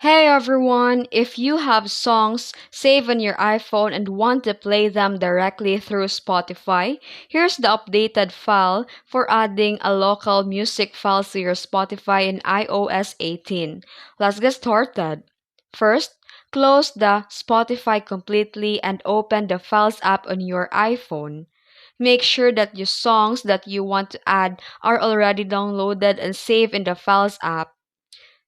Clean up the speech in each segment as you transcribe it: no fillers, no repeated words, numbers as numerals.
Hey everyone! If you have songs saved on your iPhone and want to play them directly through Spotify, here's the updated file for adding a local music file to your Spotify in iOS 18. Let's get started. First, close the Spotify completely and open the Files app on your iPhone. Make sure that your songs that you want to add are already downloaded and saved in the Files app.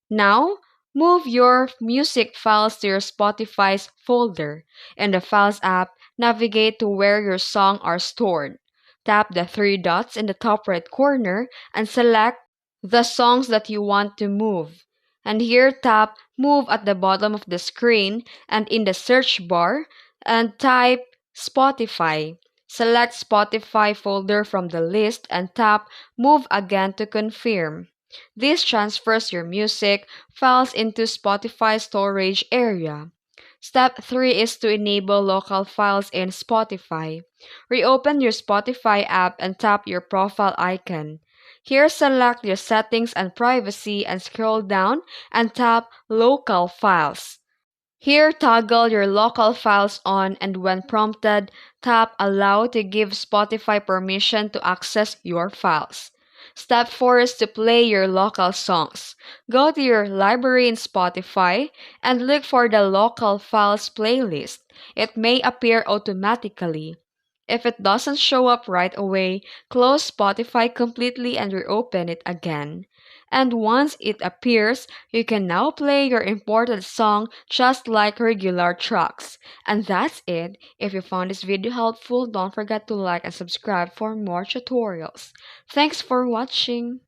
Now, move your music files to your Spotify's folder. In the Files app, navigate to where your songs are stored. Tap the three dots in the top right corner and select the songs that you want to move. And here tap Move at the bottom of the screen and in the search bar and type Spotify. Select Spotify folder from the list and tap Move again to confirm. This transfers your music files into Spotify storage area. Step 3 is to enable local files in Spotify. Reopen your Spotify app and tap your profile icon. Here select your settings and privacy and scroll down and tap local files. Here toggle your local files on and when prompted, tap allow to give Spotify permission to access your files. Step 4 is to play your local songs. Go to your library in Spotify and look for the local files playlist. It may appear automatically. If it doesn't show up right away, close Spotify completely and reopen it again. And once it appears, you can now play your imported song just like regular tracks. And that's it. If you found this video helpful, don't forget to like and subscribe for more tutorials. Thanks for watching.